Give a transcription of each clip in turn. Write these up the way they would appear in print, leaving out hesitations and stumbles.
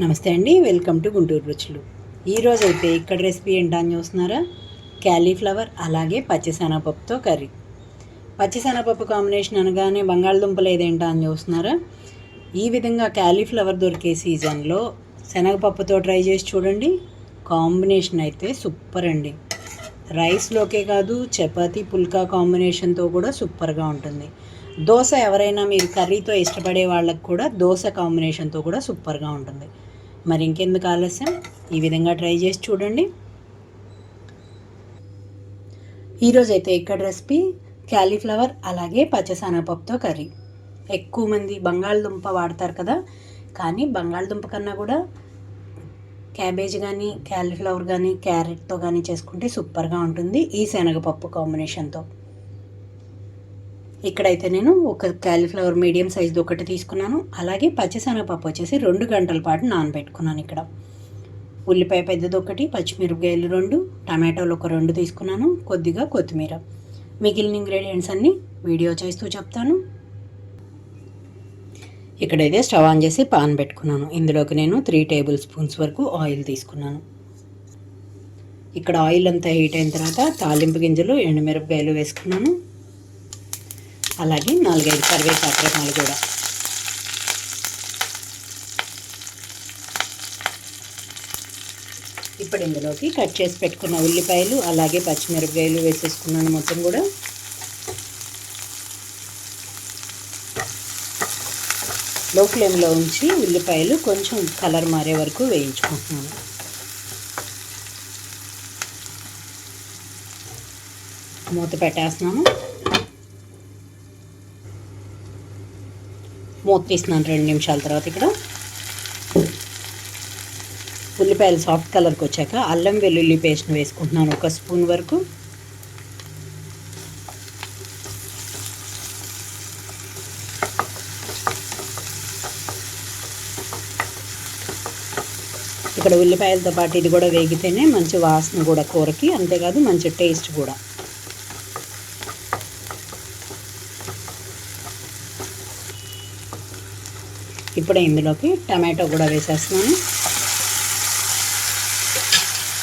నమస్తే అండి, welcome to Guntur రుచులు. ఈరోజు అయితే ఇక్కడ రెసిపీ ఏంటని చూస్తున్నారా? క్యాలీఫ్లవర్ అలాగే పచ్చిశనగపప్పుతో కర్రీ. పచ్చిశనగపప్పు కాంబినేషన్ అనగానే బంగాళదుంపలు ఏదేంటా అని చూస్తున్నారా? ఈ విధంగా క్యాలీఫ్లవర్ దొరికే సీజన్లో శనగపప్పుతో ట్రై చేసి చూడండి. కాంబినేషన్ అయితే సూపర్ అండి. రైస్లోకే కాదు, చపాతీ పుల్కా కాంబినేషన్తో కూడా సూపర్గా ఉంటుంది. దోశ ఎవరైనా మీరు కర్రీతో ఇష్టపడే వాళ్ళకు కూడా దోశ కాంబినేషన్తో కూడా సూపర్గా ఉంటుంది. మరి ఇంకెందుకు ఆలస్యం, ఈ విధంగా ట్రై చేసి చూడండి. ఈరోజైతే ఇక్కడ రెసిపీ క్యాలీఫ్లవర్ అలాగే పచ్చిశనగపప్పుతో కర్రీ. ఎక్కువ మంది బంగాళదుంప వాడతారు కదా, కానీ బంగాళదుంప కన్నా కూడా క్యాబేజ్ కానీ క్యాలీఫ్లవర్ కానీ క్యారెట్తో కానీ చేసుకుంటే సూపర్గా ఉంటుంది ఈ శనగపప్పు కాంబినేషన్తో. ఇక్కడైతే నేను ఒక క్యాలీఫ్లవర్ మీడియం సైజుది ఒకటి తీసుకున్నాను. అలాగే పచ్చిశనగపప్పు వచ్చేసి 2 గంటల పాటు నానబెట్టుకున్నాను. ఇక్కడ ఉల్లిపాయ పెద్దది ఒకటి, పచ్చిమిరపకాయలు 2, టమాటోలు ఒక 2 తీసుకున్నాను, కొద్దిగా కొత్తిమీర. మిగిలిన ఇంగ్రీడియంట్స్ అన్నీ వీడియో చేస్తూ చెప్తాను. ఇక్కడైతే స్టవ్ ఆన్ చేసి పాన్ పెట్టుకున్నాను. ఇందులోకి నేను 3 టేబుల్ స్పూన్స్ వరకు ఆయిల్ తీసుకున్నాను. ఇక్కడ ఆయిల్ అంతా హీట్ అయిన తర్వాత తాలింపు గింజలు, ఎండుమిరపకాయలు వేసుకున్నాను. అలాగే 4-5 కరివేపాకు రెమ్మలు కూడా. ఇప్పుడు ఇందులోకి కట్ చేసి పెట్టుకున్న ఉల్లిపాయలు అలాగే పచ్చిమిరపకాయలు వేసేసుకున్నాను మొత్తం కూడా. లో ఫ్లేమ్లో ఉంచి ఉల్లిపాయలు కొంచెం కలర్ మారే వరకు వేయించుకుంటున్నాను. మూత పెట్టేస్తున్నాను. మూత తీస్తున్నాను 2 నిమిషాల తర్వాత. ఇక్కడ ఉల్లిపాయలు సాఫ్ట్ కలర్కి వచ్చాక అల్లం వెల్లుల్లి పేస్ట్ని వేసుకుంటున్నాను 1 స్పూన్ వరకు. ఇక్కడ ఉల్లిపాయలతో పాటు ఇది కూడా వేగితేనే మంచి వాసన కూడా కూరకి, అంతేకాదు మంచి టేస్ట్ కూడా. ఇప్పుడు ఇందులోకి టమాటో కూడా వేసేస్తున్నాను,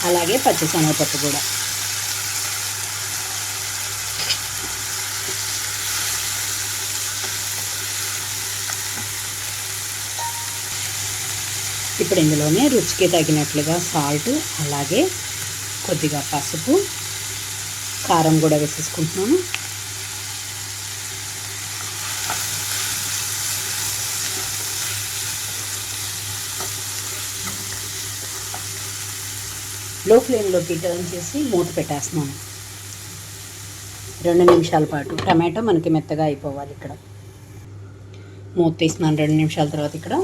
అలాగే పచ్చిశనగపప్పు కూడా. ఇప్పుడు ఇందులోనే రుచికి తగినట్లుగా సాల్ట్, అలాగే కొద్దిగా పసుపు, కారం కూడా వేసేసుకుంటున్నాను. లో ఫ్లేమ్లోకి టర్న్ చేసి మూత పెట్టేస్తున్నాను 2 నిమిషాల పాటు. టమాటో మనకి మెత్తగా అయిపోవాలి. ఇక్కడ మూత తీస్తున్నాను 2 నిమిషాల తర్వాత. ఇక్కడ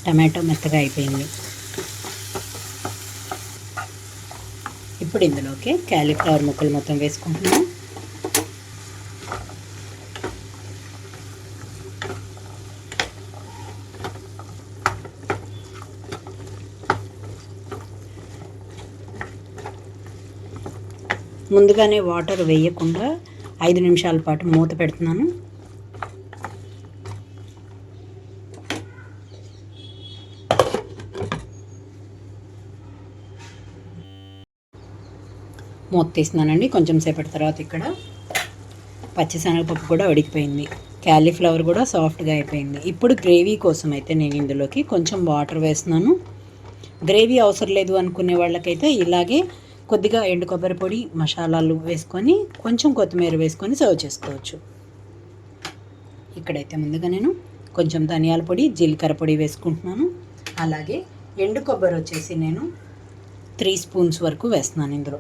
టమాటో మెత్తగా అయిపోయింది. ఇప్పుడు ఇందులోకి క్యాలీఫ్లవర్ ముక్కలు మొత్తం వేసుకుంటున్నాను. ముందుగానే వాటర్ వేయకుండా 5 నిమిషాల పాటు మూత పెడుతున్నాను. మూత తీస్తున్నానండి కొంచెం సేపటి తర్వాత. ఇక్కడ పచ్చిశనగపప్పు కూడా ఉడికిపోయింది, క్యాలీఫ్లవర్ కూడా సాఫ్ట్గా అయిపోయింది. ఇప్పుడు గ్రేవీ కోసం అయితే నేను ఇందులోకి కొంచెం వాటర్ వేస్తున్నాను. గ్రేవీ అవసరం లేదు అనుకునే వాళ్ళకైతే ఇలాగే కొద్దిగా ఎండు కొబ్బరి పొడి, మసాలాలు వేసుకొని కొంచెం కొత్తిమీర వేసుకొని సర్వ్ చేసుకోవచ్చు. ఇక్కడైతే ముందుగా నేను కొంచెం ధనియాల పొడి, జీలకర్ర పొడి వేసుకుంటున్నాను. అలాగే ఎండు కొబ్బరి వచ్చేసి నేను 3 స్పూన్స్ వరకు వేస్తున్నాను. ఇందులో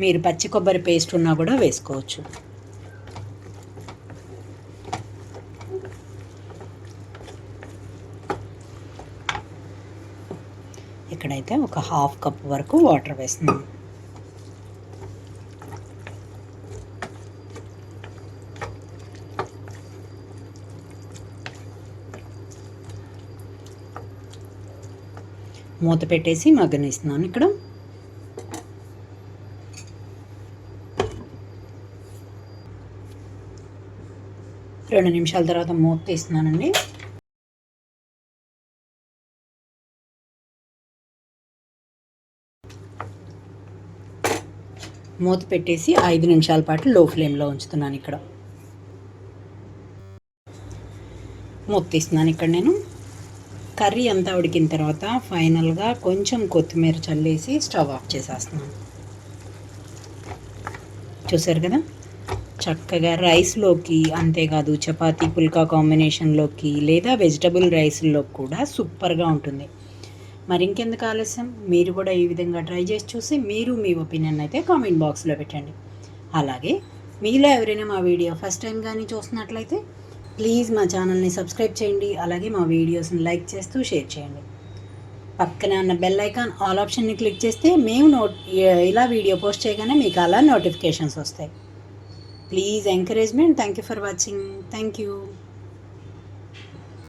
మీరు పచ్చి కొబ్బరి పేస్ట్ ఉన్నా కూడా వేసుకోవచ్చు. ఇక్కడైతే ఒక 1/2 కప్ వరకు వాటర్ వేస్తున్నాను. మూత పెట్టేసి మగ్గనిస్తున్నాను. ఇక్కడ 2 నిమిషాల తర్వాత మూత తీస్తున్నానండి. మూత పెట్టేసి 5 నిమిషాల పాటు లో ఫ్లేమ్లో ఉంచుతున్నాను. ఇక్కడ మూత తీస్తున్నాను. ఇక్కడ నేను కర్రీ అంతా ఉడికిన తర్వాత ఫైనల్గా కొంచెం కొత్తిమీర చల్లేసి స్టవ్ ఆఫ్ చేసేస్తున్నాను. చూసారు కదా, చక్కగా రైస్లోకి, అంతేకాదు చపాతీ పుల్కా కాంబినేషన్లోకి లేదా వెజిటబుల్ రైస్లో కూడా సూపర్గా ఉంటుంది. మరి ఇంకెందుకు ఆలస్యం, మీరు కూడా ఈ విధంగా ట్రై చేసి చూసి మీరు మీ ఒపీనియన్ అయితే కామెంట్ బాక్స్లో పెట్టండి. అలాగే మీలో ఎవరైనా మా వీడియో ఫస్ట్ టైం కానీ చూస్తున్నట్లయితే ప్లీజ్ మా ఛానల్ని సబ్స్క్రైబ్ చేయండి. అలాగే మా వీడియోస్ని లైక్ చేస్తూ షేర్ చేయండి. పక్కనే ఉన్న బెల్ ఐకాన్ ఆల్ ఆప్షన్ని క్లిక్ చేస్తే మేము ఇలా వీడియో పోస్ట్ చేయగానే మీకు అలా నోటిఫికేషన్స్ వస్తాయి. Please encouragement. Thank you for watching. Thank you.